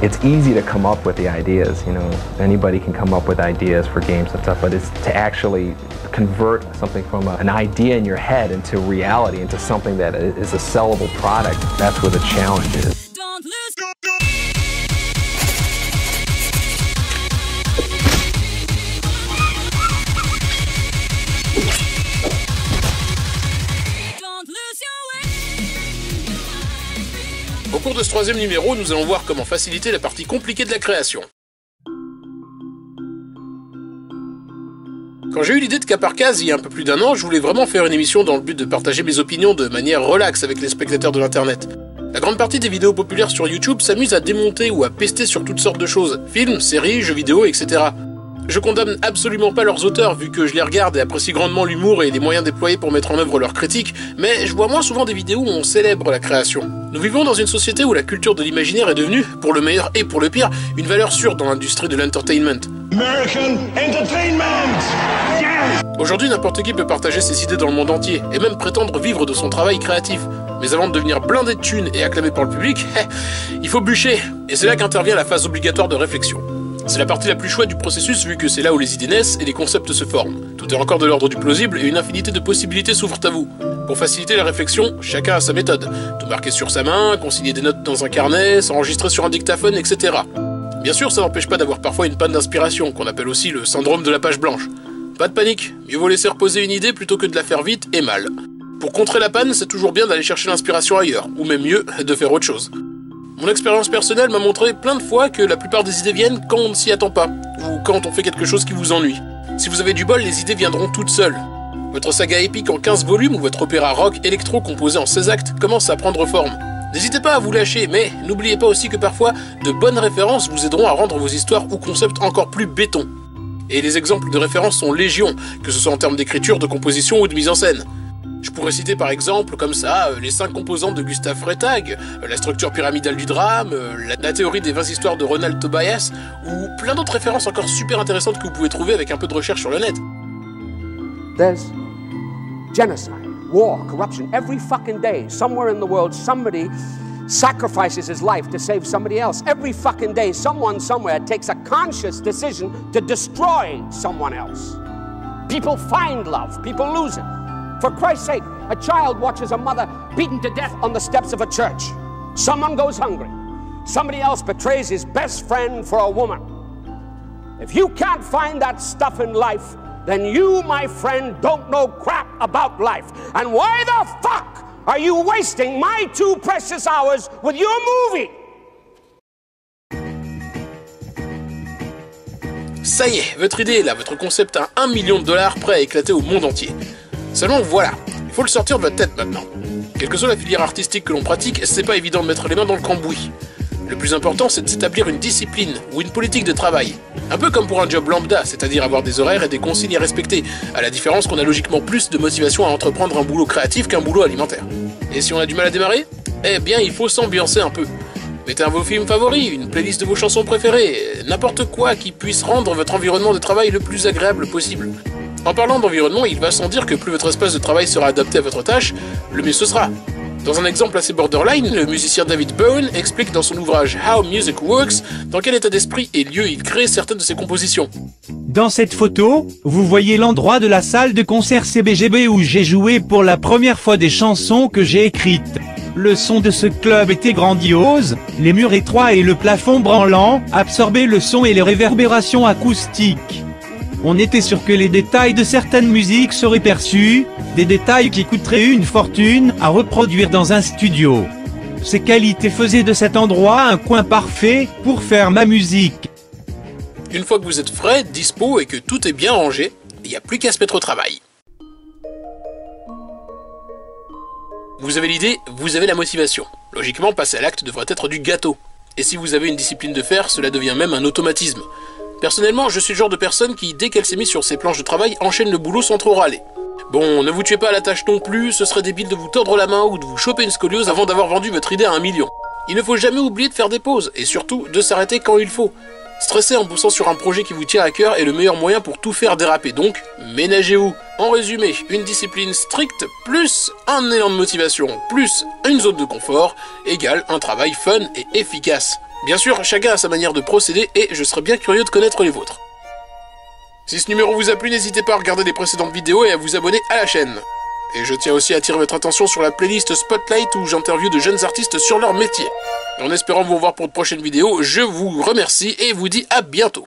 It's easy to come up with the ideas, you know, anybody can come up with ideas for games and stuff, but it's to actually convert something from an idea in your head into reality, into something that is a sellable product. That's where the challenge is. Don't lose. Au cours de ce troisième numéro, nous allons voir comment faciliter la partie compliquée de la création. Quand j'ai eu l'idée de Cas par Case il y a un peu plus d'un an, je voulais vraiment faire une émission dans le but de partager mes opinions de manière relaxe avec les spectateurs de l'internet. La grande partie des vidéos populaires sur YouTube s'amuse à démonter ou à pester sur toutes sortes de choses, films, séries, jeux vidéo, etc. Je condamne absolument pas leurs auteurs vu que je les regarde et apprécie grandement l'humour et les moyens déployés pour mettre en œuvre leurs critiques, mais je vois moins souvent des vidéos où on célèbre la création. Nous vivons dans une société où la culture de l'imaginaire est devenue, pour le meilleur et pour le pire, une valeur sûre dans l'industrie de l'entertainment. American Entertainment! Yes! Aujourd'hui, n'importe qui peut partager ses idées dans le monde entier, et même prétendre vivre de son travail créatif. Mais avant de devenir blindé de thunes et acclamé par le public, il faut bûcher. Et c'est là qu'intervient la phase obligatoire de réflexion. C'est la partie la plus chouette du processus vu que c'est là où les idées naissent et les concepts se forment. Tout est encore de l'ordre du plausible et une infinité de possibilités s'ouvrent à vous. Pour faciliter la réflexion, chacun a sa méthode. Tout marquer sur sa main, consigner des notes dans un carnet, s'enregistrer sur un dictaphone, etc. Bien sûr, ça n'empêche pas d'avoir parfois une panne d'inspiration, qu'on appelle aussi le syndrome de la page blanche. Pas de panique, mieux vaut laisser reposer une idée plutôt que de la faire vite et mal. Pour contrer la panne, c'est toujours bien d'aller chercher l'inspiration ailleurs, ou même mieux, de faire autre chose. Mon expérience personnelle m'a montré plein de fois que la plupart des idées viennent quand on ne s'y attend pas, ou quand on fait quelque chose qui vous ennuie. Si vous avez du bol, les idées viendront toutes seules. Votre saga épique en 15 volumes ou votre opéra rock électro composé en 16 actes commence à prendre forme. N'hésitez pas à vous lâcher, mais n'oubliez pas aussi que parfois, de bonnes références vous aideront à rendre vos histoires ou concepts encore plus béton. Et les exemples de références sont légion, que ce soit en termes d'écriture, de composition ou de mise en scène. Je pourrais citer par exemple, comme ça, les 5 composantes de Gustave Freytag, la structure pyramidale du drame, la théorie des 20 histoires de Ronald Tobias, ou plein d'autres références encore super intéressantes que vous pouvez trouver avec un peu de recherche sur le net. There's genocide, war, corruption, every fucking day. Somewhere in the world, somebody sacrifices his life to save somebody else. Every fucking day, someone somewhere takes a conscious decision to destroy someone else. People find love, people lose it. For Christ's sake, a child watches a mother beaten to death on the steps of a church. Someone goes hungry. Somebody else betrays his best friend for a woman. If you can't find that stuff in life, then you, my friend, don't know crap about life. And why the fuck are you wasting my 2 precious hours with your movie? Ça y est, votre idée est là, votre concept a $1 million prêt à éclater au monde entier. Seulement voilà, il faut le sortir de votre tête maintenant. Quelle que soit la filière artistique que l'on pratique, c'est pas évident de mettre les mains dans le cambouis. Le plus important, c'est de s'établir une discipline ou une politique de travail. Un peu comme pour un job lambda, c'est-à-dire avoir des horaires et des consignes à respecter, à la différence qu'on a logiquement plus de motivation à entreprendre un boulot créatif qu'un boulot alimentaire. Et si on a du mal à démarrer, eh bien il faut s'ambiancer un peu. Mettez un de vos films favoris, une playlist de vos chansons préférées, n'importe quoi qui puisse rendre votre environnement de travail le plus agréable possible. En parlant d'environnement, il va sans dire que plus votre espace de travail sera adapté à votre tâche, le mieux ce sera. Dans un exemple assez borderline, le musicien David Bowie explique dans son ouvrage How Music Works dans quel état d'esprit et lieu il crée certaines de ses compositions. Dans cette photo, vous voyez l'endroit de la salle de concert CBGB où j'ai joué pour la première fois des chansons que j'ai écrites. Le son de ce club était grandiose, les murs étroits et le plafond branlant absorbaient le son et les réverbérations acoustiques. On était sûr que les détails de certaines musiques seraient perçus, des détails qui coûteraient une fortune à reproduire dans un studio. Ces qualités faisaient de cet endroit un coin parfait pour faire ma musique. Une fois que vous êtes frais, dispo et que tout est bien rangé, il n'y a plus qu'à se mettre au travail. Vous avez l'idée, vous avez la motivation. Logiquement, passer à l'acte devrait être du gâteau. Et si vous avez une discipline de fer, cela devient même un automatisme. Personnellement, je suis le genre de personne qui, dès qu'elle s'est mise sur ses planches de travail, enchaîne le boulot sans trop râler. Bon, ne vous tuez pas à la tâche non plus, ce serait débile de vous tordre la main ou de vous choper une scoliose avant d'avoir vendu votre idée à $1 million. Il ne faut jamais oublier de faire des pauses, et surtout de s'arrêter quand il faut. Stresser en bossant sur un projet qui vous tient à cœur est le meilleur moyen pour tout faire déraper, donc ménagez-vous. En résumé, une discipline stricte plus un élan de motivation plus une zone de confort égale un travail fun et efficace. Bien sûr, chacun a sa manière de procéder et je serais bien curieux de connaître les vôtres. Si ce numéro vous a plu, n'hésitez pas à regarder les précédentes vidéos et à vous abonner à la chaîne. Et je tiens aussi à attirer votre attention sur la playlist Spotlight où j'interviewe de jeunes artistes sur leur métier. En espérant vous revoir pour de prochaines vidéos, je vous remercie et vous dis à bientôt.